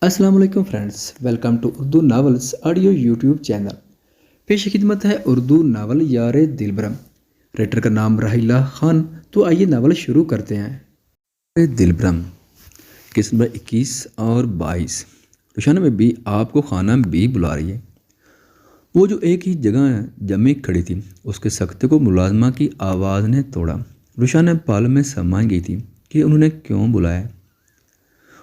अस्सलाम वालेकुम friends, welcome to Urdu novels audio YouTube channel. पेश खिदमत है उर्दू नावल यार दिलबरम। राइटर का नाम राहिला खान। तो आइए नावल शुरू करते हैं। यार दिलबरम किस्त नंबर 21 और 22। रुशाना में भी आपको खाना भी बुला रही है। वो जो एक ही जगह जमी खड़ी थी, उसके सख्ते को मुलाजमा की आवाज़ ने तोड़ा। रुशाना पल में समझ गई थी कि उन्होंने क्यों बुलाया।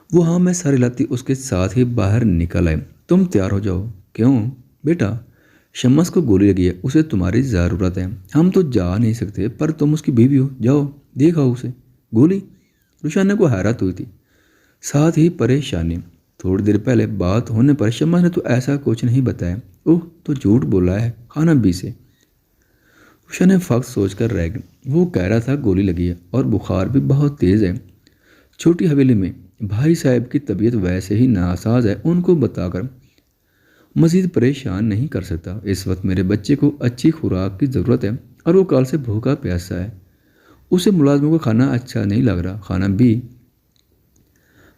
वो हाँ मैं सारी लाती उसके साथ ही बाहर निकल आए। तुम तैयार हो जाओ। क्यों बेटा? शम्मस को गोली लगी है, उसे तुम्हारी ज़रूरत है। हम तो जा नहीं सकते, पर तुम उसकी बीवी हो, जाओ देखो उसे। गोली? रुशाना को हैरत हुई थी, साथ ही परेशानी। थोड़ी देर पहले बात होने पर शम्मस ने तो ऐसा कुछ नहीं बताया। ओह, तो झूठ बोला है खाना बी से। रुशाना फक्त सोच कर रह गई। वो कह रहा था गोली लगी है और बुखार भी बहुत तेज़ है। छोटी हवेली में भाई साहब की तबीयत वैसे ही नासाज है, उनको बताकर मज़ीद परेशान नहीं कर सकता। इस वक्त मेरे बच्चे को अच्छी खुराक की ज़रूरत है और वो कल से भूखा प्यासा है। उसे मुलाजमों का खाना अच्छा नहीं लग रहा। खाना भी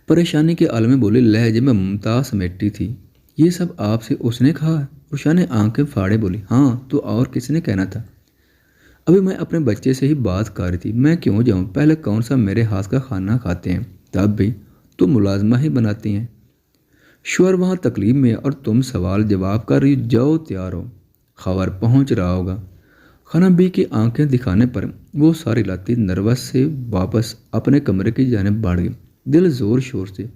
परेशानी के आलम में बोले, लहजे में ममता समेटती थी। ये सब आपसे उसने कहा? रुशा ने आंखें फाड़े बोली, हाँ तो और किसने कहना था? अभी मैं अपने बच्चे से ही बात कर रही थी। मैं क्यों जाऊँ? पहले कौन सा मेरे हाथ का खाना खाते हैं? तब भी तो मुलाजमा ही बनाती हैं। शोर वहाँ तकलीफ में और तुम सवाल जवाब कर रही हो। जाओ तैयार हो, खबर पहुँच रहा होगा। खाना बी की आंखें दिखाने पर वो सारी लाती नर्वस से वापस अपने कमरे की जानिब बढ़ गई। दिल ज़ोर शोर से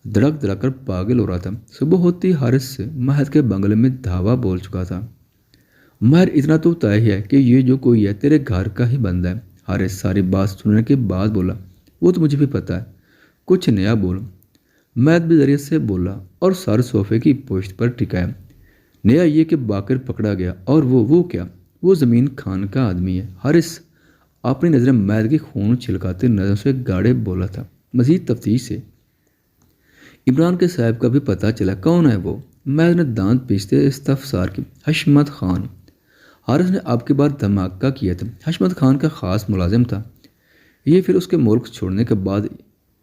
धड़क धड़क कर पागल हो रहा था। सुबह होती हारिस से महद के बंगले में धावा बोल चुका था। मगर इतना तो तय है कि ये जो कोई है तेरे घर का ही बंदा है। हारिस सारी बात सुनने के बाद बोला, वो तो मुझे भी पता है, कुछ नया बोल। मैद भी जरिए से बोला और सर सोफे की पुश्त पर टिकाया। नया ये कि बाकर पकड़ा गया। और वो क्या? वो ज़मीन खान का आदमी है। हारिस अपनी नज़रें मैद की खून छिलकाते नज़रों से गाड़े बोला था। मज़ीद तफ्तीश से इमरान के साहब का भी पता चला। कौन है वो? मैद ने दांत पीसते इस्तफसार की। हशमत खान। हारिस ने अब की बार धमाका किया था। हशमत खान का ख़ास मुलाजिम था। ये फिर उसके मुल्क छोड़ने के बाद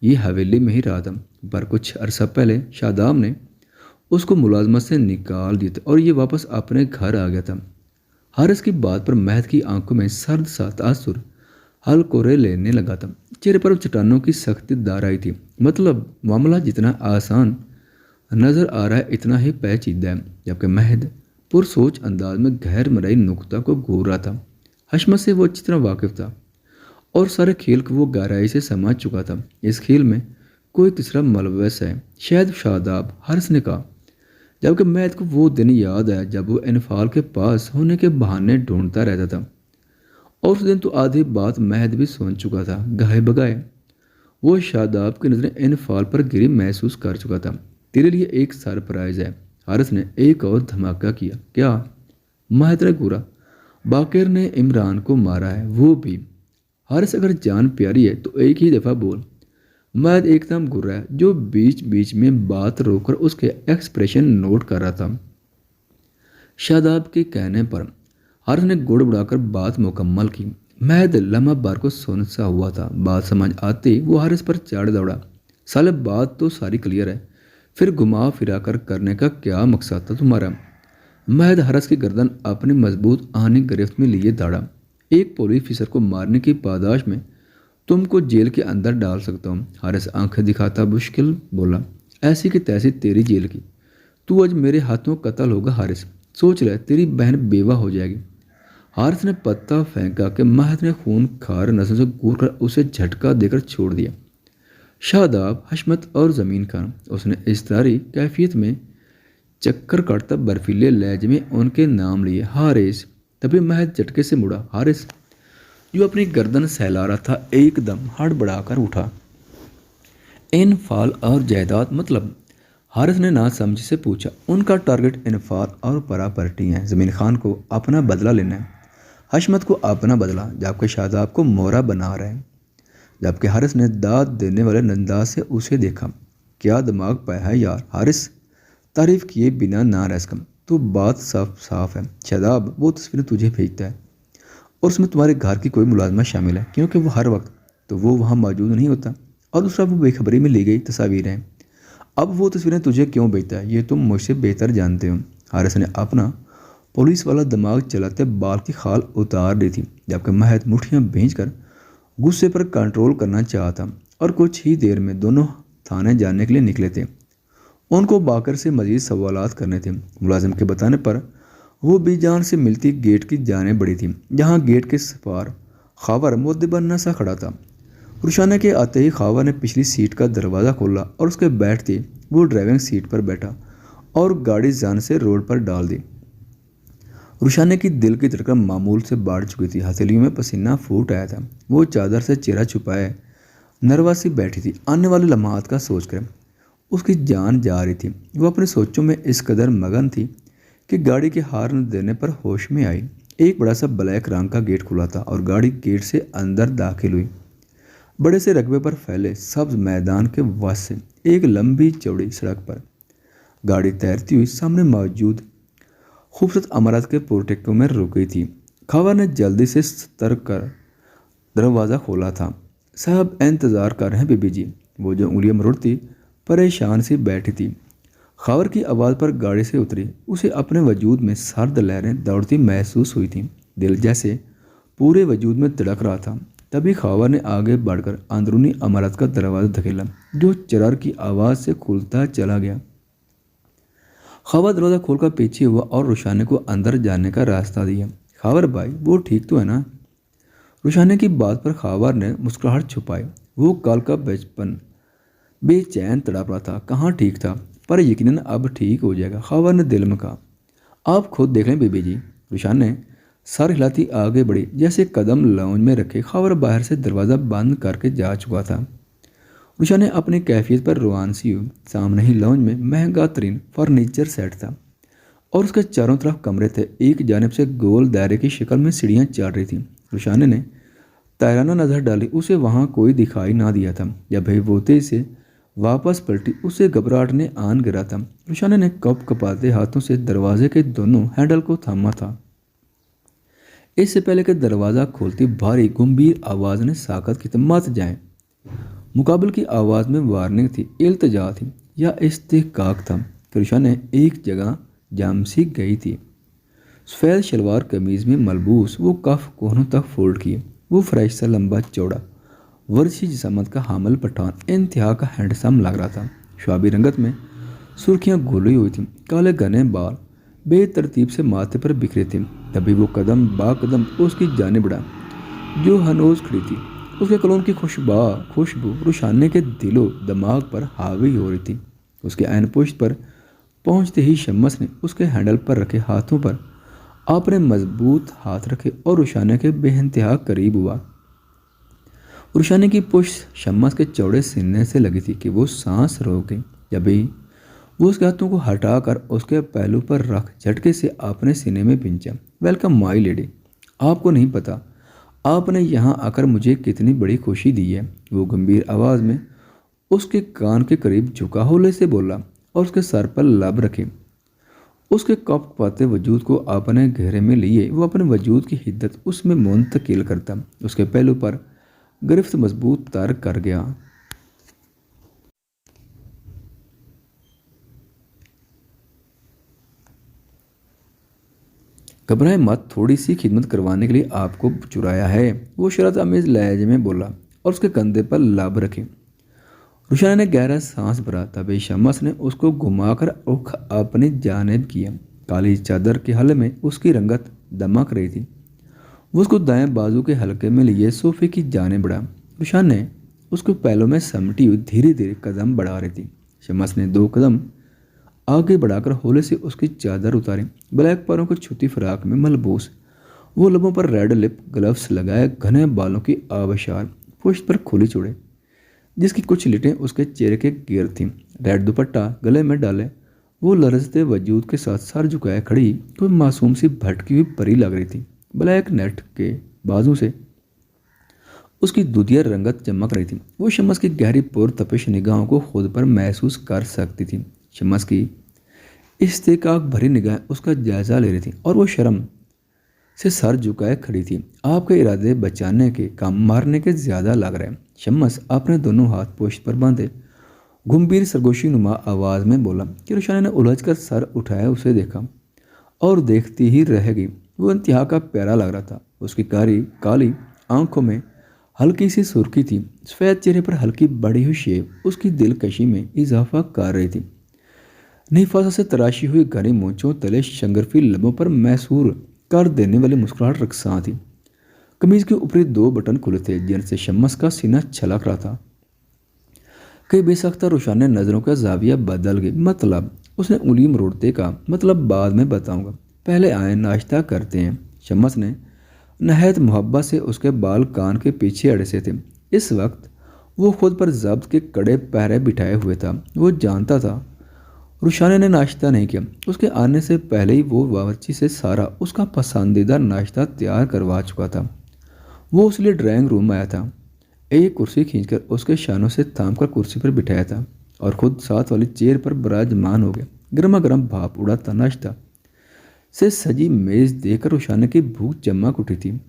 ये हवेली में ही रहा था, पर कुछ अरसा पहले शादाब ने उसको मुलाजमत से निकाल दिया था और ये वापस अपने घर आ गया था। हारिस की बात पर महद की आंखों में सर्द सा तासुर हलकोरे लेने लगा था। चेहरे पर चट्टानों की सख्ती दार आई थी। मतलब मामला जितना आसान नज़र आ रहा है इतना ही पेचीदा है। जबकि महद पुरसोच अंदाज में गहर मराई नुक्ता को घूर रहा था। हशमत से वो अच्छी तरह वाकिफ था और सारे खेल को वो गहराई से समझ चुका था। इस खेल में कोई तीसरा मुलव्वस है, शायद शादाब। हारिस ने कहा, जबकि महद को वो दिन याद आया जब वो इनफाल के पास होने के बहाने ढूंढता रहता था। और उस दिन तो आधी बात महद भी सुन चुका था। गाहे बगाए वो शादाब की नज़रें इनफाल पर गिरी महसूस कर चुका था। तेरे लिए एक सरप्राइज है। हारिस ने एक और धमाका किया। क्या? महद ने घूरा। बाकिर ने इमरान को मारा है, वो भी। हारिस अगर जान प्यारी है तो एक ही दफ़ा बोल। महद एकदम घूरा है, जो बीच बीच में बात रोककर उसके एक्सप्रेशन नोट कर रहा था। शादाब के कहने पर हारिस ने गुड़ बुड़ाकर बात मुकम्मल की। महद लम्हा बार को सुन सा हुआ था। बात समझ आते ही वो हारिस पर चढ़ दौड़ा। साले बात तो सारी क्लियर है, फिर घुमा फिरा कर करने का क्या मकसद था तुम्हारा? महद हारिस की गर्दन अपनी मजबूत आहनी गिरफ्त में लिए दौड़ा। एक पुलिस ऑफिसर को मारने की पादाश में तुमको जेल के अंदर डाल सकता हूँ। हारिस आंखें दिखाता मुश्किल बोला, ऐसी की तैसी तेरी जेल की। तू आज मेरे हाथों कत्ल होगा हारिस। सोच ले, तेरी बहन बेवा हो जाएगी। हारिस ने पत्ता फेंका कि महद ने खून खार नसों से घूर कर उसे झटका देकर छोड़ दिया। शादाब, हशमत और ज़मीन खान। उसने इस्तरारी कैफियत में चक्कर काटता बर्फीले लहजे में उनके नाम लिए। हारिस। तभी महद झटके से मुड़ा। हारिस जो अपनी गर्दन सहला रहा था एकदम हड़बड़ाकर उठा। इनफाल और जायदाद मतलब? हारिस ने ना समझ से पूछा। उनका टारगेट इनफाल और प्रॉपर्टी है। ज़मीन खान को अपना बदला लेना है, हशमत को अपना बदला, जबकि शादाब को मोहरा बना रहे हैं। जबकि हारिस ने दाद देने वाले अंदाज से उसे देखा। क्या दिमाग पाया है यार हारिस, तारीफ किए बिना ना रह सकम। तो बात साफ साफ है। शादाब वो तस्वीरें तुझे भेजता है और उसमें तुम्हारे घर की कोई मुलाजमा शामिल है, क्योंकि वो हर वक्त तो वो वहाँ मौजूद नहीं होता। और दूसरा, वो बेखबरी में ली गई तस्वीरें हैं। اب وہ تصویریں تجھے کیوں بھیجتا ہے یہ تم مجھ سے بہتر جانتے ہو۔ حارث نے اپنا پولیس والا دماغ چلاتے بال کی خال اتار دی تھی، جبکہ مہد مٹھیاں بھینچ کر غصے پر کنٹرول کرنا چاہتا، اور کچھ ہی دیر میں دونوں تھانے جانے کے لیے نکلے تھے۔ ان کو باکر سے مزید سوالات کرنے تھے۔ ملازم کے بتانے پر وہ بی جان سے ملتی گیٹ کی جانب بڑھی تھی، جہاں گیٹ کے سپار خاور مدبنہ سا کھڑا تھا۔ روشانہ کے آتے ہی خاور نے پچھلی سیٹ کا دروازہ کھولا اور اس کے بیٹھتے وہ ڈرائیونگ سیٹ پر بیٹھا اور گاڑی جان سے روڈ پر ڈال دی۔ روشانہ کی دل کی دھڑکن معمول سے بڑھ چکی تھی، ہتھیلیوں میں پسینہ پھوٹ آیا تھا۔ وہ چادر سے چہرہ چھپائے نروا سی بیٹھی تھی، آنے والے لمحات کا سوچ کر اس کی جان جا رہی تھی۔ وہ اپنے سوچوں میں اس قدر مگن تھی کہ گاڑی کے ہارن دینے پر ہوش میں آئی۔ ایک بڑا سا بلیک رنگ کا گیٹ کھلا تھا اور گاڑی گیٹ سے اندر داخل ہوئی۔ بڑے سے رقبے پر پھیلے سبز میدان کے وسط سے ایک لمبی چوڑی سڑک پر گاڑی تیرتی ہوئی سامنے موجود خوبصورت عمارت کے پورٹیکو میں رک گئی تھی۔ خاور نے جلدی سے ستر کر دروازہ کھولا تھا۔ صاحب انتظار کر رہے ہیں بی بی جی، وہ جو انگلیاں مروڑتی پریشان سی بیٹھی تھی خاور کی آواز پر گاڑی سے اتری۔ اسے اپنے وجود میں سرد لہریں دوڑتی محسوس ہوئی تھیں، دل جیسے پورے وجود میں دھڑک رہا تھا۔ تبھی خاور نے آگے بڑھ کر اندرونی عمارت کا دروازہ دھکیلا، جو چرر کی آواز سے کھلتا چلا گیا۔ خاور دروازہ کھول کر پیچھے ہوا اور روشانہ کو اندر جانے کا راستہ دیا۔ خاور بھائی، وہ ٹھیک تو ہے نا؟ روشانہ کی بات پر خاور نے مسکراہٹ چھپائی۔ وہ کل کا بچپن بے چین تڑپ رہا تھا۔ کہاں ٹھیک تھا، پر یقیناً اب ٹھیک ہو جائے گا، خاور نے دل میں کہا۔ آپ خود دیکھ لیں بی بی جی، روشانہ سر ہلاتی آگے بڑھی، جیسے قدم لاؤنج میں رکھے خاور باہر سے دروازہ بند کر کے جا چکا تھا۔ روشانہ اپنی کیفیت پر روان سی ہوئی۔ سامنے ہی لاؤنج میں مہنگا ترین فرنیچر سیٹ تھا اور اس کے چاروں طرف کمرے تھے۔ ایک جانب سے گول دائرے کی شکل میں سیڑھیاں چڑھ رہی تھیں۔ روشانہ نے تیرانہ نظر ڈالی، اسے وہاں کوئی دکھائی نہ دیا تھا۔ جب وہ تیزی سے واپس پلٹی، اسے گھبراہٹ نے آن گرا تھا۔ روشانہ نے کپ کپاتے ہاتھوں سے دروازے کے دونوں ہینڈل کو تھاما تھا، اس سے پہلے کہ دروازہ کھولتی بھاری گمبھیر آواز نے ساکت کی تو مت جائیں۔ مقابل کی آواز میں وارننگ تھی، التجا تھی یا استحقاق تھا کہ روشانہ ایک جگہ جم سی گئی تھی۔ سفید شلوار قمیض میں ملبوس، وہ کف کونوں تک فولڈ کیے، وہ فریش سا لمبا چوڑا ورزشی جسامت کا حامل پٹھان انتہا کا ہینڈسم لگ رہا تھا۔ شوابی رنگت میں سرخیاں گھلی ہوئی تھیں، کالے گھنے بال بے ترتیب سے ماتھے پر بکھرے تھے۔ تبھی وہ قدم با قدم اس کی جانب بڑھا جو ہنوز کھڑی تھی۔ اس کے کلون کی خوشبو روشانہ کے دل و دماغ پر حاوی ہو رہی تھی۔ اس کے عین پشت پر پہنچتے ہی شمس نے اس کے ہینڈل پر رکھے ہاتھوں پر اپنے مضبوط ہاتھ رکھے اور روشانہ کے بے انتہا قریب ہوا۔ روشانہ کی پشت شمس کے چوڑے سینے سے لگی تھی کہ وہ سانس روک گئی۔ جبھی وہ اس کے ہاتھوں کو ہٹا کر اس کے پہلو پر رکھ جھٹکے سے اپنے سینے میں پنچا۔ ویلکم مائی لیڈی، آپ کو نہیں پتہ آپ نے یہاں آ کر مجھے کتنی بڑی خوشی دی ہے، وہ گمبھیر آواز میں اس کے کان کے قریب جھکا ہولے سے بولا اور اس کے سر پر لب رکھے۔ اس کے کپ پاتے وجود کو اپنے گھیرے میں لیے وہ اپنے وجود کی حدت اس میں منتقل کرتا، اس کے پہلو پر گرفت مضبوط تر کر گیا۔ گھبرائے مت، تھوڑی سی خدمت کروانے کے لیے آپ کو چرایا ہے، وہ شرط آمیز لہجے میں بولا اور اس کے کندھے پر لب رکھے۔ روشانہ نے گہرا سانس بھرا، تبھی شمس نے اس کو گھما کر رخ اپنی جانب کیا۔ کالی چادر کے حلقے میں اس کی رنگت دمک رہی تھی۔ وہ اس کو دائیں بازو کے حلقے میں لیے صوفے کی جانب بڑھا۔ روشانہ اس کو پہلو میں سمٹی ہوئی دھیرے دھیرے قدم بڑھا رہی تھی۔ شمس نے 2 قدم آگے بڑھا کر ہولے سے اس کی چادر اتاری۔ بلیک پروں کو چھوٹی فراق میں ملبوس، وہ لبوں پر ریڈ لپ گلوز لگائے گھنے بالوں کی آبشار پشت پر کھلی چوڑے، جس کی کچھ لٹیں اس کے چہرے کے گرد تھیں۔ ریڈ دوپٹہ گلے میں ڈالے وہ لرزتے وجود کے ساتھ سر جھکائے کھڑی کوئی معصوم سی بھٹکی ہوئی پری لگ رہی تھی۔ بلیک نیٹ کے بازو سے اس کی دودھیا رنگت چمک رہی تھی۔ وہ شمس کی گہری پر تپش نگاہوں کو خود پر محسوس کر سکتی تھی۔ شمس کی استحقاق بھری نگاہیں اس کا جائزہ لے رہی تھیں اور وہ شرم سے سر جھکائے کھڑی تھی۔ آپ کے ارادے بچانے کے کم مارنے کے زیادہ لگ رہے ہیں۔ شمس اپنے دونوں ہاتھ پشت پر باندھے गंभीर सरगोशी नुमा आवाज़ में बोला कि रुशाना ने उलझ कर सर उठाया, उसे देखा और देखती ही रह गई। वो इंतहा का प्यारा लग रहा था। उसकी काली आंखों में हल्की सी सुर्खी थी, सफ़ेद चेहरे पर हल्की बढ़ी हुई शेव उसकी दिलकशी में इजाफा कर रही थी। निफासा से तराशी हुई घनी मूंछों तले शंगरफी लबों पर मैसूर कर देने वाली मुस्कुराहट रक्सा थी। कमीज के ऊपरी 2 बटन खुले थे जिनसे शम्मस का सीना छलक रहा था। कई बेसख्ता रुशान ने नज़रों का जाविया बदल गई। मतलब, उसने उंगली मरोड़ते कहा, मतलब बाद में बताऊंगा, पहले आए नाश्ता करते हैं। शम्मस ने नहायत मोहब्बत से उसके बाल कान के पीछे अड़से थे। इस वक्त वो खुद पर जब्त के कड़े पहरे बिठाए हुए था। वो जानता था रुशाने ने नाश्ता नहीं किया। उसके आने से पहले ही वो बावर्ची से सारा उसका पसंदीदा नाश्ता तैयार करवा चुका था। वो उसलिए ड्राइंग रूम में आया था, एक कुर्सी खींचकर उसके शानों से थामकर कुर्सी पर बिठाया था और खुद साथ वाली चेयर पर विराजमान हो गया। गर्मा गर्म भाप उड़ाता नाश्ता से सजी मेज़ देखकर रुशाने की भूख चमक उठी थी।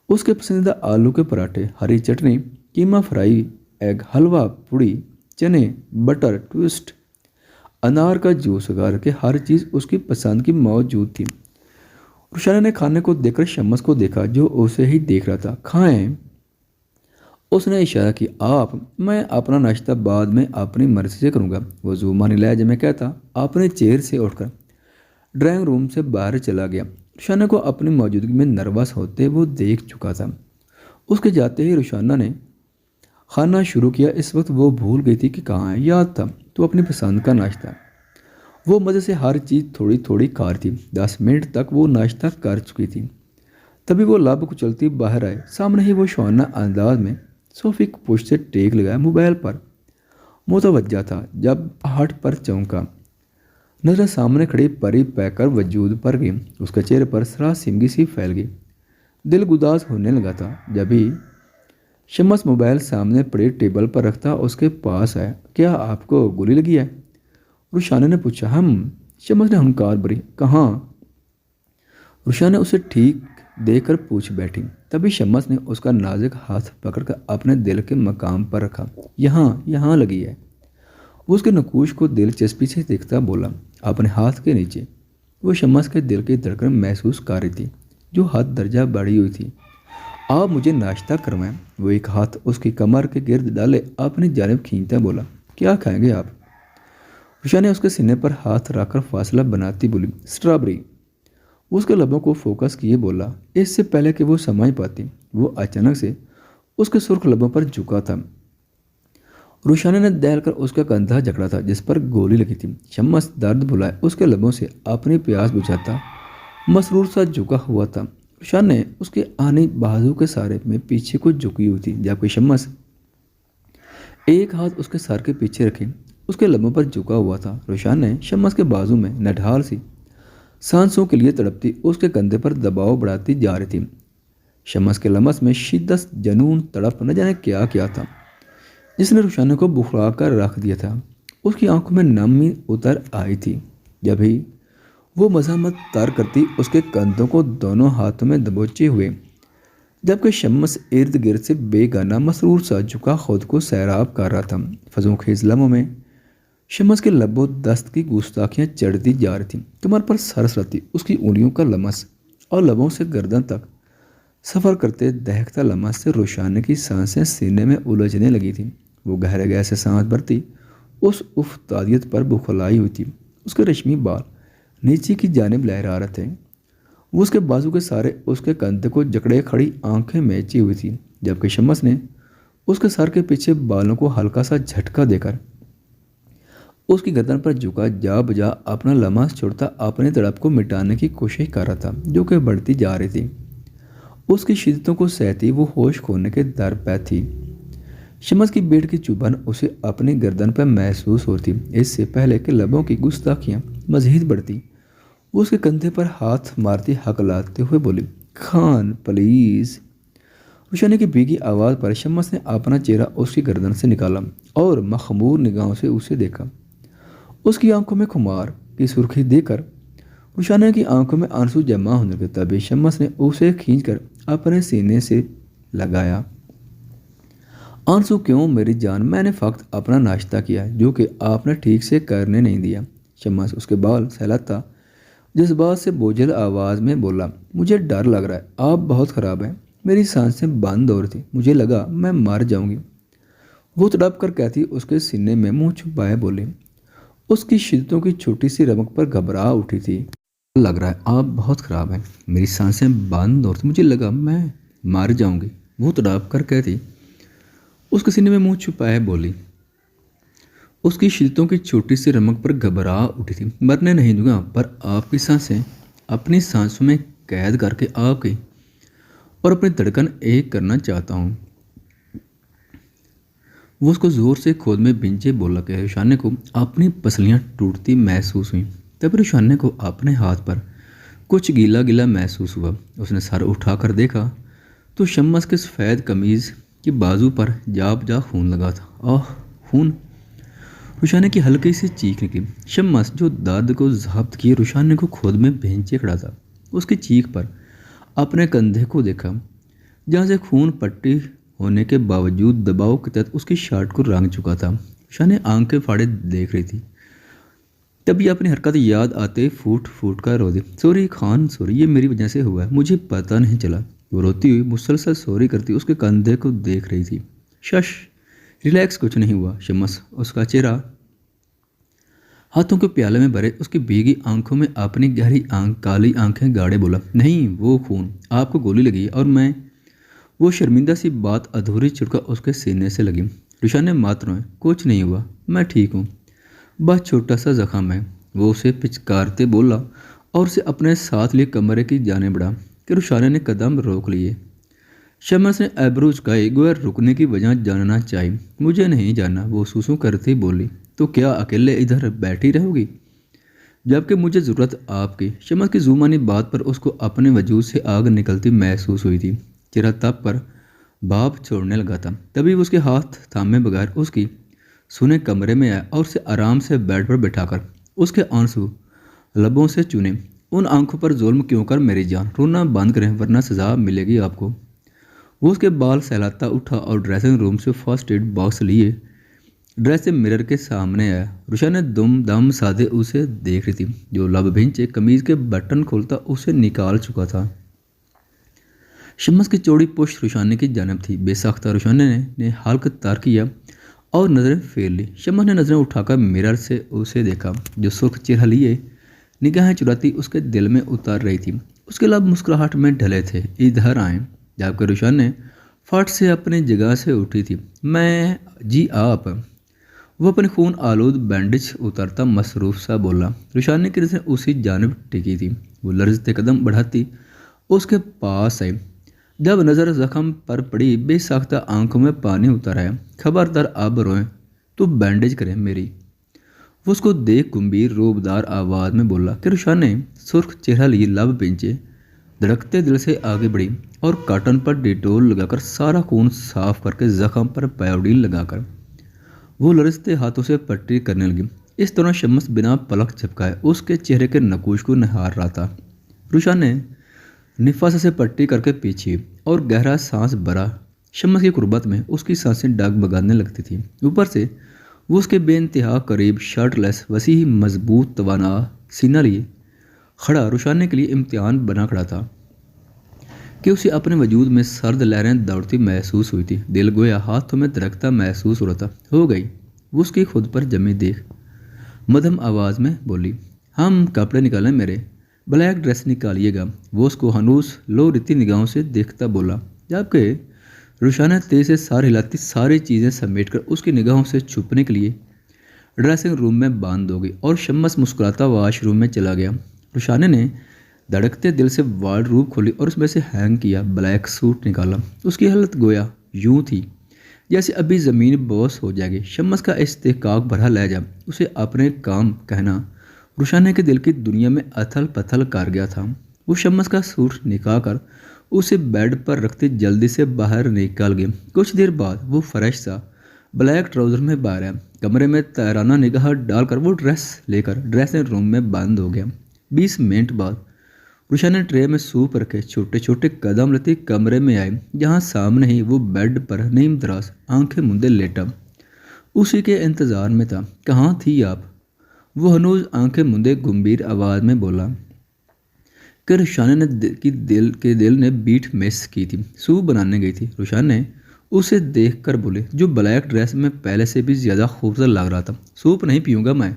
उसके पसंदीदा आलू के पराठे, हरी चटनी, कीमा फ्राई, एग, हलवा, पूड़ी, चने, बटर ट्विस्ट, अनार का जूस वगैरह के हर चीज़ उसकी पसंद की मौजूद थी। रुशाना ने खाने को देखकर शम्मस को देखा जो उसे ही देख रहा था। खाएं, उसने इशारा किया। मैं अपना नाश्ता बाद में अपनी मर्जी से करूँगा, वो जुबानी लहजे में कहता अपने चेयर से उठकर ड्राइंग रूम से बाहर चला गया। रुशाना को अपनी मौजूदगी में नर्वस होते वो देख चुका था। उसके जाते ही रुशाना ने खाना शुरू किया। इस वक्त वो भूल गई थी कि कहाँ है। याद था तो अपनी पसंद का नाश्ता। वो मज़े से हर चीज़ थोड़ी थोड़ी खा रही थी। 10 मिनट तक वो नाश्ता कर चुकी थी। तभी वो लब कुचलती बाहर आए। सामने ही वो शवाना अंदाज में सोफे की पुष्ट से टेक लगाया मोबाइल पर मुतवज्जा था। जब आहट पर चौंका, नजर सामने खड़ी परी पैकर वजूद पर गई। उसके चेहरे पर सरासिमगी सी फैल गई। दिल गुदास होने लगा था। जब ही शम्मस मोबाइल सामने पड़े टेबल पर रखता उसके पास आया। क्या आपको गोली लगी है? रुशाना ने पूछा। हम। शम्मस ने हुंकार भरी। कहाँ? रुशाना ने उसे ठीक देखकर पूछ बैठी। तभी शम्मस ने उसका नाजुक हाथ पकड़कर अपने दिल के मकाम पर रखा। यहाँ लगी है। वो उसके नकूश को दिलचस्पी से देखता बोला, अपने हाथ के नीचे। वो शम्मस के दिल की धड़कन महसूस कर रही थी जो हद दर्जा बढ़ी हुई थी। आप मुझे नाश्ता करवाएं। वो एक हाथ उसकी कमर के गिर्द डाले अपनी जानिब खींचता बोला, क्या खाएंगे आप? रुशाना ने उसके सीने पर हाथ रखकर फासला बनाती बोली, स्ट्रॉबेरी। वो उसके लबों को फोकस किए बोला। इससे पहले कि वो समझ पाती, वो अचानक से उसके सुर्ख लबों पर झुका था। रुशाना ने दहलकर उसका कंधा जकड़ा था जिस पर गोली लगी थी। शम्मस दर्द भुलाए उसके लबों से अपनी प्यास बुझाता मसरूर सा झुका हुआ था। रुशाना ने उसके आने बाजू के सहारे में पीछे को झुकी हुई थी, जबकि शम्मस एक हाथ उसके सर के पीछे रखे उसके लबों पर झुका हुआ था। रुशाना ने शम्मस के बाजू में नढाल सी सांसों के लिए तड़पती उसके कंधे पर दबाव बढ़ाती जा रही थी। शम्मस के लमस में शिद्दत, जनून, तड़प, न जाने क्या क्या था जिसने रुशाना को बुखला कर रख दिया था। उसकी आंखों में नमी उतर आई थी जब ही वो मजामत तार करती उसके कंधों को दोनों हाथों में दबोचे हुए, जबकि शम्मस इर्द गिर्द से बेगाना मसरूर सा झुका खुद को सैराब कर रहा था। फजूखेज लम्हों में शम्मस के लबों दस्त की गुस्ताखियाँ चढ़ती जा रही थीं। कमर पर सरसरती उसकी उंगलियों का लमस और लबों से गर्दन तक सफ़र करते दहकता लमस से रुशाना की सांसें सीने में उलझने लगी थीं। वो गहरे गहरे से सांस भरती उस उफ्तादियत पर बुखलाई हुई थी। उसके रेशमी बाल नीचे की जानिब लहरा रहे थे। वो उसके बाजू के सारे उसके कंधे को जकड़े खड़ी आंखें मेची हुई थी, जबकि शम्मस ने उसके सर के पीछे बालों को हल्का सा झटका देकर उसकी गर्दन पर झुका जा बजा अपना लम्हा छोड़ता अपने तड़प को मिटाने की कोशिश कर रहा था जो कि बढ़ती जा रही थी। उसकी शिद्दतों को सहती वो होश खोने के दर पर थी। शम्मस की बेट की चुभन उसे अपनी गर्दन पर महसूस होती। इससे पहले कि लबों की गुस्ताखियाँ मज़ीद बढ़ती, वो उसके कंधे पर हाथ मारती हकलाते हुए बोली, खान प्लीज़। रुशाना की भीगी आवाज़ पर शम्मस ने अपना चेहरा उसकी गर्दन से निकाला और मखमूर निगाहों से उसे देखा। उसकी आंखों में खुमार की सुर्खी देकर रुशाना की आंखों में आंसू जमा होने लगे। तभी शम्मस ने उसे खींचकर अपने सीने से लगाया آنسو کیوں میری جان، میں نے فقط اپنا ناشتہ کیا ہے جو کہ آپ نے ٹھیک سے کرنے نہیں دیا۔ شمس اس کے بال سہلاتا جذبات سے بوجھل آواز میں بولا، مجھے ڈر لگ رہا ہے، آپ بہت خراب ہیں۔ میری سانسیں بند ہو رہی تھی، مجھے لگا میں مر جاؤں گی۔ وہ تڑپ کر کہتی اس کے سینے میں منہ چھپائے بولی۔ اس کی شدتوں کی چھوٹی سی رمق پر گھبرا اٹھی تھی۔ لگ رہا ہے آپ بہت خراب ہیں، میری سانسیں بند ہو رہی تھی، مجھے لگا میں مر جاؤں گی۔ وہ تڑپ کر کہتی اس کے سینے میں منہ چھپائے بولی۔ اس کی شدتوں کی چھوٹی سی رمق پر گھبرا اٹھی تھی۔ مرنے نہیں دوں گا، پر آپ کی سانسیں اپنی سانسوں میں قید کر کے آپ کی اور اپنی دھڑکن ایک کرنا چاہتا ہوں۔ وہ اس کو زور سے کھود میں بھینچے بولا کہ روشانے کو اپنی پسلیاں ٹوٹتی محسوس ہوئیں۔ تب روشانے کو اپنے ہاتھ پر کچھ گیلا گیلا محسوس ہوا۔ اس نے سر اٹھا کر دیکھا تو شمس کے سفید قمیض کی بازو پر جاب جا خون لگا تھا۔ آہ، خون! روشانے کی ہلکی سی چیخ نکلی۔ شمس جو درد کو ضبط کیے روشانے کو کھود میں بھینچے کھڑا تھا، اس کی چیخ پر اپنے کندھے کو دیکھا جہاں سے خون پٹی ہونے کے باوجود دباؤ کے تحت اس کی شرٹ کو رنگ چکا تھا۔ روشانے آنکھیں پھاڑے دیکھ رہی تھی۔ تبھی اپنی حرکت یاد آتے پھوٹ پھوٹ کر رو دی، سوری خان، سوری، یہ میری وجہ سے ہوا ہے، مجھے پتہ نہیں چلا۔ وہ روتی ہوئی مسلسل سوری کرتی اس کے کندھے کو دیکھ رہی تھی۔ شش، ریلیکس، کچھ نہیں ہوا۔ شمس اس کا چہرہ ہاتھوں کے پیالے میں بھرے اس کی بھیگی آنکھوں میں اپنی گہری کالی آنکھیں گاڑے بولا، نہیں، وہ خون، آپ کو گولی لگی اور میں… وہ شرمندہ سی بات ادھوری چھڑکا اس کے سینے سے لگی۔ روشانے مات روئے، کچھ نہیں ہوا، میں ٹھیک ہوں، بس چھوٹا سا زخم ہے۔ وہ اسے پچکارتے بولا اور اسے اپنے ساتھ لیے کمرے کی جانب بڑھا کہ روشانے نے قدم روک لیے۔ شمس نے ایبرو جھکائے گویا رکنے کی وجہ جاننا چاہی۔ مجھے نہیں جاننا، وہ سوسو کرتی بولی، تو کیا اکیلے ادھر بیٹھی رہو گی جبکہ مجھے ضرورت آپ کی؟ شمس کی زبانی بات پر اس کو اپنے وجود سے آگ نکلتی محسوس ہوئی تھی۔ چہرہ تپ پر بھاپ چھوڑنے لگا تھا۔ تبھی اس کے ہاتھ تھامے بغیر اس کی سونے کمرے میں آیا اور اسے آرام سے بیڈ پر بٹھا کر اس کے آنسو لبوں سے چونے۔ ان آنکھوں پر ظلم کیوں کر میری جان، رونا بند کریں ورنہ سزا ملے گی آپ کو۔ وہ اس کے بال سہلاتا اٹھا اور ڈریسنگ روم سے فرسٹ ایڈ باکس لیے ڈریس مرر کے سامنے آیا۔ روشانے دم دم سادے اسے دیکھ رہی تھی، جو لب بھینچے قمیض کے بٹن کھولتا اسے نکال چکا تھا۔ شمس کی چوڑی پشت روشانے کی جانب تھی۔ بے ساختہ روشانے نے حلق تر کیا اور نظریں پھیر لی۔ شمس نے نظریں اٹھا کر مرر سے اسے دیکھا، جو سرخ چہرہ لیے نگاہیں چراتی اس کے دل میں اتار رہی تھی۔ اس کے لب مسکراہٹ میں ڈھلے تھے، ادھر آئیں، جبکہ روشانے فٹ سے اپنی جگہ سے اٹھی تھی۔ میں… جی آپ… وہ اپنے خون آلود بینڈیج اتارتا مصروف سا بولا۔ روشانے کی نظریں اسی جانب ٹکی تھی۔ وہ لرزتے قدم بڑھاتی اس کے پاس آئی۔ جب نظر زخم پر پڑی، بے ساختہ آنکھوں میں پانی اتر آیا۔ خبردار اب روئیں تو بینڈیج کریں میری۔ وہ اس کو دیکھ گمبھیر روبدار آواز میں بولا کہ روشانے سرخ چہرہ لیے لب پینچے دھڑکتے دل سے آگے بڑھی اور کاٹن پر ڈیٹول لگا کر سارا خون صاف کر کے زخم پر پیوڈیل لگا کر وہ لرزتے ہاتھوں سے پٹی کرنے لگی۔ اس طرح شمس بنا پلک جھپکائے اس کے چہرے کے نقوش کو نہار رہا تھا۔ روشانے نفاس سے پٹی کر کے پیچھے اور گہرا سانس بھرا۔ شمس کی قربت میں اس کی سانسیں ڈگ بگانے لگتی تھیں۔ اوپر سے وہ اس کے بے انتہا قریب شرٹ لیس وسیع مضبوط توانا سینہ لیے کھڑا روشانے کے لیے امتحان بنا کھڑا تھا کہ اسے اپنے وجود میں سرد لہریں دوڑتی محسوس ہوئی تھی۔ دل گویا ہاتھوں میں دھڑکتا محسوس ہو رہا تھا۔ ہو گئی، وہ اس کی خود پر جمی دیکھ مدھم آواز میں بولی، ہم کپڑے نکالیں میرے، بلیک ڈریس نکالیے گا۔ وہ اس کو ہنوز لو رتی نگاہوں سے دیکھتا بولا، جبکہ روشانہ تیز سے سار ہلاتی ساری چیزیں سمیٹ کر اس کی نگاہوں سے چھپنے کے لیے ڈریسنگ روم میں بند ہو گئی اور شمس مسکراتا واش روم میں چلا گیا۔ روشانہ نے دھڑکتے دل سے وارڈروب کھولی اور اس میں سے ہینگ کیا بلیک سوٹ نکالا۔ اس کی حالت گویا یوں تھی جیسے ابھی زمین بوس ہو جائے گی۔ شمس کا استحقاق بھرا لہجہ اسے اپنے کام کہنا روشانہ کے دل کی دنیا میں اتھل پتھل کر گیا تھا۔ وہ شمس کا سوٹ نکال کر اسے بیڈ پر رکھتے جلدی سے باہر نکل گئے۔ کچھ دیر بعد وہ فریش سا بلیک ٹراؤزر میں باہر آیا۔ کمرے میں تیرانہ نگاہ ڈال کر وہ ڈریس لے کر ڈریسنگ روم میں بند ہو گیا۔ 20 منٹ بعد रुशा ने ट्रे में सूप रखे छोटे छोटे कदम लेते कमरे में आए, जहाँ सामने ही वो बेड पर नीम दराज आंखें मूंदे लेटा उसी के इंतज़ार में था। कहाँ थी आप? वो हनूज आंखें मूंदे गंभीर आवाज़ में बोला कि रुशाने ने दिल ने बीट मिस की थी, सूप बनाने गई थी। रुशान ने उसे देखकर बोले, जो ब्लैक ड्रेस में पहले से भी ज़्यादा खूबसूरत लग रहा था। सूप नहीं पीऊँगा मैं।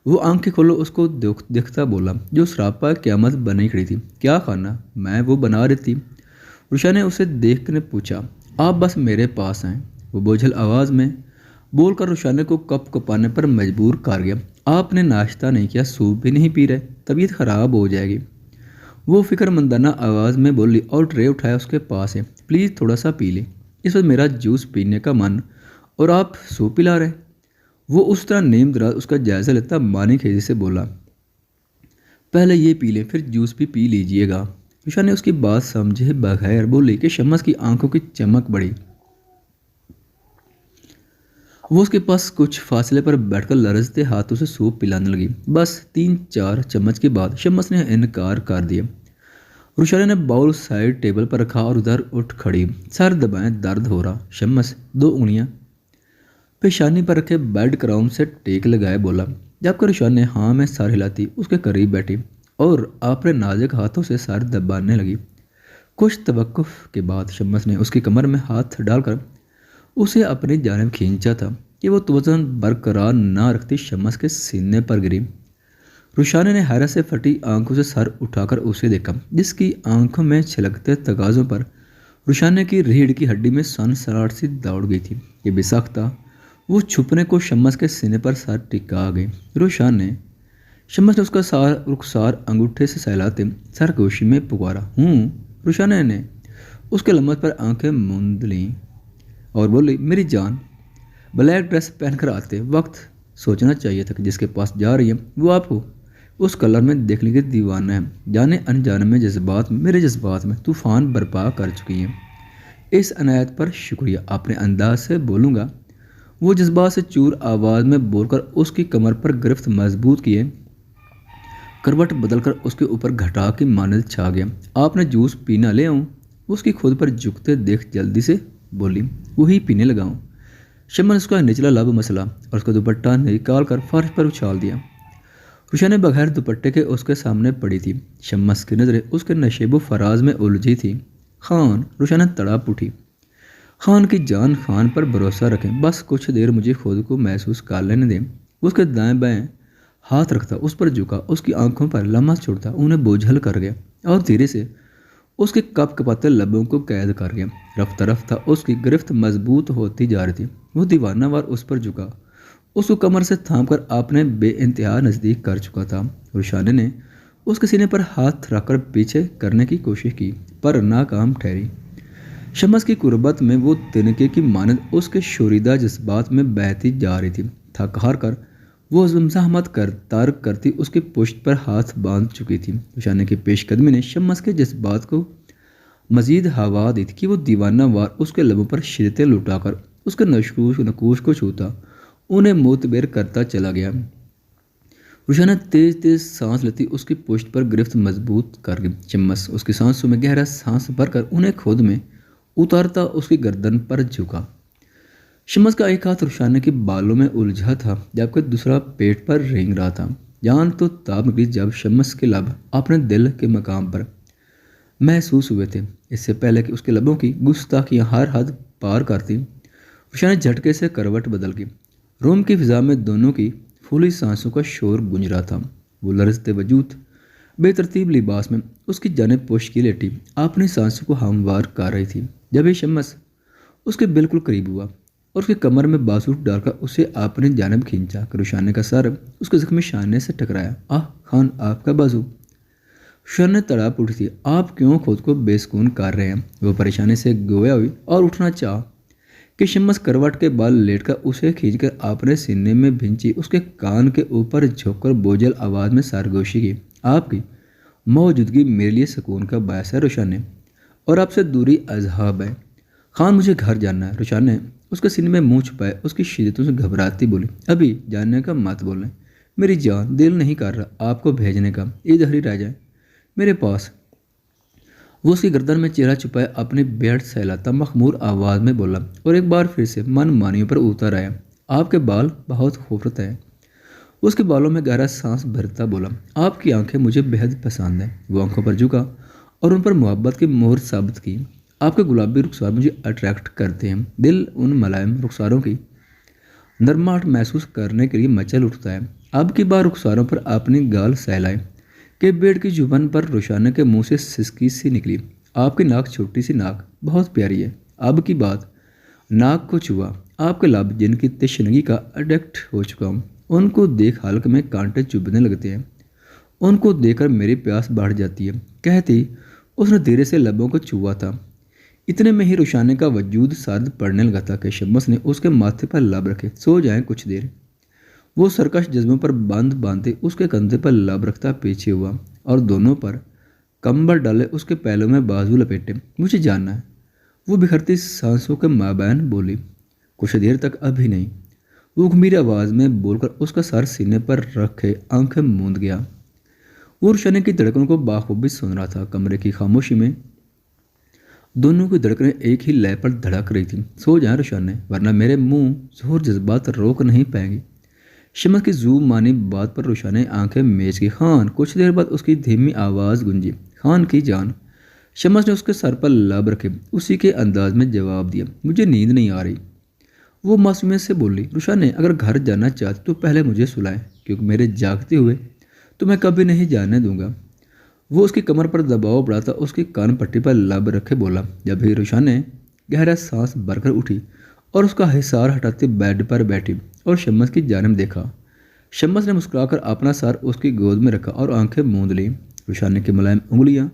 वो आंखें खोलो उसको दिखता बोला, जो सरापा क़यामत बनी खड़ी थी। क्या खाना? मैं वो बना रही थी। रुशा ने उसे देख कर पूछा, आप बस मेरे पास आएँ। वो बोझल आवाज़ में बोलकर रुशाने को कप कपाने पर मजबूर कर गया। आपने नाश्ता नहीं किया, सूप भी नहीं पी रहे, तबीयत ख़राब हो जाएगी। वो फिक्रमंदाना आवाज़ में बोली और ट्रे उठाया उसके पास है। प्लीज़ थोड़ा सा पी ले, इस वक्त मेरा जूस पीने का मन और आप सूप पिला रहे। वो उस तरह नीम दराज उसका जायज़ा लेता मानी खेजी से बोला, पहले ये पी लें फिर जूस भी पी लीजिएगा। रुशा ने उसकी बात समझे बगैर बोली कि शम्स की आंखों की चमक बढ़ी। वो उसके पास कुछ फासले पर बैठकर लरजते हाथों से सूप पिलाने लगी। बस 3-4 चम्मच के बाद शम्स ने इनकार कर दिया। रुशाना ने बाउल साइड टेबल पर रखा और उधर उठ खड़ी, सर दबाएं, दर्द हो रहा। शम्स 2 उंगलियां पेशानी पर रखे बेड क्राउन से टेक लगाए बोला। जबकि रुशाना ने हाँ में सर हिलाती उसके करीब बैठी और अपने नाजुक हाथों से सर दबाने लगी। कुछ तवक्कुफ के बाद शम्स ने उसकी कमर में हाथ डालकर उसे अपनी जानिब खींचा था कि वो तवज़ुन बरकरार ना रखती शम्स के सीने पर गिरी। रुशाने ने हैरत से फटी आंखों से सर उठाकर उसे देखा, जिसकी आंखों में छलकते तगाज़ों पर रुशाने की रीढ़ की हड्डी में सनसनाहट सी दौड़ गई थी। ये बेसाख्ता वो छुपने को शम्स के सीने पर सर टिका गई। शम्स ने उसका सार रुखसार अंगूठे से सहलाते सरगोशी में पुकारा, रुशाने ने उसके लम्बत पर आंखें मूंद लीं और बोली, मेरी जान, ब्लैक ड्रेस पहनकर आते वक्त सोचना चाहिए था कि जिसके पास जा रही है वो आप हो। उस कलर में देखने की दीवाना है। जाने अनजाने में मेरे जज्बात में तूफ़ान बर्पा कर चुकी हैं। इस अनायत पर शुक्रिया। अपने अंदाज से बोलूँगा। वो जज्बात से चूर आवाज़ में बोलकर उसकी कमर पर गिरफ्त मजबूत किए, करवट बदलकर उसके ऊपर घटा की मानद छा गया। आपने जूस पीना ले आऊँ? उसकी खुद पर झुकते देख जल्दी से बोली, वही पीने लगाऊं। शम्स ने उसका निचला लब मसला और उसका दुपट्टा निकाल कर फर्श पर उछाल दिया। रुशा ने बगैर दुपट्टे के उसके सामने पड़ी थी। शम्स की नज़रें उसके नशेबो फराज में उलझी थी। खान, रुशा ने तड़प उठी। खान की जान, खान पर भरोसा रखें, बस कुछ देर मुझे खुद को महसूस कर लेने दें। उसके दाएं बाएं हाथ रखता, उस पर झुका, उसकी आंखों पर लम्हा छोड़ता, उन्हें बोझल कर गया और धीरे से उसके कप कपाते लबों को कैद कर गया। रफ्ता रफ्ता उसकी गिरफ्त मजबूत होती जा रही थी। वो दीवानावार उस पर झुका, उसको कमर से थामकर आपने बेइंतहा नज़दीक कर चुका था। रुशाने ने उसके सीने पर हाथ रखकर पीछे करने की कोशिश की, पर नाकाम ठहरी। शम्स की कुर्बत में वो तिनके की मानद उसके शोरीदा जज्बात में बहती जा रही थी। थक हार कर वो ज़मज़ाहमत करती उसकी पुश्त पर हाथ बांध चुकी थी। रुशाने की पेशकदमी ने शम्स के जज्बात को मज़ीद हवा दी थी कि वो दीवाना वार उसके लबों पर शिरतें लुटाकर उसके नकूश को छूता, उन्हें मुतबर करता चला गया। रुशाना तेज़ तेज़ सांस लेती उसकी पुश्त पर गिरफ्त मजबूत कर गई। शम्स उसकी सांसों में गहरा सांस भरकर उन्हें खुद में उतारता उसकी गर्दन पर झुका। शम्स का एक हाथ रुशाने के बालों में उलझा था, जबकि दूसरा पेट पर रेंग रहा था। जान तो ताब निकली जब शम्स के लब अपने दिल के मकाम पर महसूस हुए थे, इससे पहले कि उसके लबों की गुस्ताखियाँ हर हद पार करती। रुशाने झटके से करवट बदल गई। रूम की फिजा में दोनों की फूली सांसों का शोर गूंज रहा था। वो लरजते वजूद बेतरतीब लिबास में उसकी जानिब पुश की लेटी अपनी सांसों को हमवार कर रही थी। जब ये शम्स उसके बिल्कुल करीब हुआ और उसके कमर में बाजू डालकर उसे अपनी जानिब खींचा, रुशाने का सर उसके जख्मी शाने से टकराया। आह खान, आपका बाजू। रुशाने ने तड़प उठी थी। आप क्यों खुद को बेसकून कर रहे हैं? वो परेशानी से गोया हुई और उठना चाह कि शम्स करवट के बाल लेटकर उसे खींचकर अपने सीने में भिंची उसके कान के ऊपर झोंककर बोझल आवाज़ में सरगोशी की। आपकी मौजूदगी मेरे लिए सुकून का बायस है रुशाने, और आपसे दूरी अजहाब है। खान, मुझे घर जाना है। रुशाने उसके सीने में मुँह छुपाए उसकी शिद्दतों से घबराती बोली, अभी जाने का मत बोलें मेरी जान, दिल नहीं कर रहा आपको भेजने का, इधर ही रह जाए। میرے پاس۔ وہ اس کی گردن میں چہرہ چھپائے اپنی بیٹھ سہلاتا مخمور آواز میں بولا اور ایک بار پھر سے من مانیوں پر اتر آیا، آپ کے بال بہت خوبصورت ہیں۔ اس کے بالوں میں گہرا سانس بھرتا بولا، آپ کی آنکھیں مجھے بہت پسند ہیں۔ وہ آنکھوں پر جھکا اور ان پر محبت کی مہر ثابت کی۔ آپ کے گلابی رخسار مجھے اٹریکٹ کرتے ہیں۔ دل ان ملائم رخساروں کی نرماہٹ محسوس کرنے کے لیے مچل اٹھتا ہے۔ اب کی بار رخساروں پر اپنی گال سہلائے کہ بیڑ کی زبان پر روشانہ کے منہ سے سسکی سی نکلی، آپ کی ناک چھوٹی سی ناک بہت پیاری ہے۔ اب کی بات ناک کو چھوا، آپ کے لب جن کی تشنگی کا اڈکٹ ہو چکا ہوں، ان کو دیکھ حلق میں کانٹے چبھنے لگتے ہیں۔ ان کو دیکھ کر میری پیاس بڑھ جاتی ہے، کہتی اس نے دھیرے سے لبوں کو چھوا تھا۔ اتنے میں ہی روشانے کا وجود سرد پڑنے لگا تھا کہ شمس نے اس کے ماتھے پر لب رکھے، سو جائیں کچھ دیر۔ وہ سرکش جذبوں پر باندھے اس کے کندھے پر لب رکھتا پیچھے ہوا اور دونوں پر کمبل ڈالے اس کے پہلوں میں بازو لپیٹے۔ مجھے جاننا ہے، وہ بکھرتی سانسوں کے مابین بولی۔ کچھ دیر تک ابھی نہیں، وہ گھمیر آواز میں بول کر اس کا سر سینے پر رکھے آنکھیں موند گیا۔ وہ روشنے کی دھڑکنوں کو بخوبی سن رہا تھا۔ کمرے کی خاموشی میں دونوں کی دھڑکنیں ایک ہی لے پر دھڑک رہی تھیں۔ سو جائیں روشنے، ورنہ میرے منہ ظہور جذبات روک نہیں پائیں گی۔ شمس کی زو مانی بات پر روشنے آنکھیں میچ گئی۔ خان۔ کچھ دیر بعد اس کی دھیمی آواز گونجی، خان کی جان۔ شمس نے اس کے سر پر لب رکھے اسی کے انداز میں جواب دیا، مجھے نیند نہیں آ رہی۔ وہ معصومیت سے بولی، روشنے اگر گھر جانا چاہتے تو پہلے مجھے سلائیں، کیونکہ میرے جاگتے ہوئے تو میں کبھی نہیں جانے دوں گا۔ وہ اس کی کمر پر دباؤ بڑھاتا اس کی کان پٹی پر لب رکھے بولا۔ جب ہی روشنے گہرا سانس بھر کر اٹھی اور اس کا حصار ہٹاتے بیڈ پر بیٹھی اور شمس کی جانب دیکھا۔ شمس نے مسکرا کر اپنا سر اس کی گود میں رکھا اور آنکھیں موند لیں۔ روشنے کی ملائم انگلیاں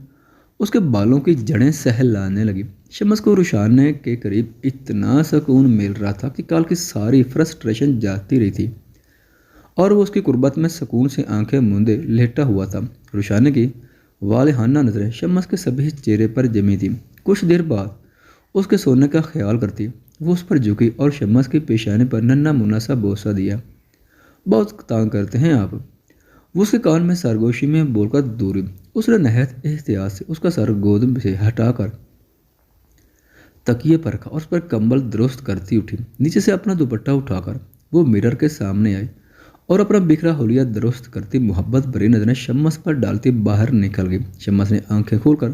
اس کے بالوں کی جڑیں سہلانے لگی۔ شمس کو روشنے کے قریب اتنا سکون مل رہا تھا کہ کل کی ساری فرسٹریشن جاتی رہی تھی اور وہ اس کی قربت میں سکون سے آنکھیں موندے لیٹا ہوا تھا۔ روشنے کی والہانہ نظریں شمس کے سبھی چہرے پر جمی تھیں۔ کچھ دیر بعد اس کے سونے کا خیال کرتی وہ اس پر جھکی اور شمس کی پیشانی پر ننھا منا سا بوسہ دیا۔ بہت تانگ کرتے ہیں آپ، وہ اس کے کان میں سرگوشی میں بول کر دوری۔ اس نے نہایت احتیاط سے اس کا سر گود سے ہٹا کر تکیے پر رکھا اور اس پر کمبل درست کرتی اٹھی۔ نیچے سے اپنا دوپٹہ اٹھا کر وہ مرر کے سامنے آئی اور اپنا بکھرا حلیہ درست کرتی محبت بھری نظریں شمس پر ڈالتی باہر نکل گئی۔ شمس نے آنکھیں کھول کر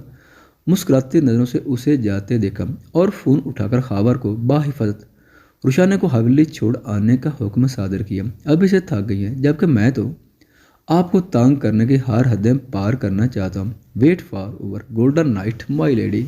مسکراتی نظروں سے اسے جاتے دیکھا اور فون اٹھا کر خاور کو بحفاظت روشنے کو حویلی چھوڑ آنے کا حکم صادر کیا۔ اب اسے تھک گئی ہے، جبکہ میں تو آپ کو تانگ کرنے کی ہر حدیں پار کرنا چاہتا ہوں۔ Wait for over golden night my lady.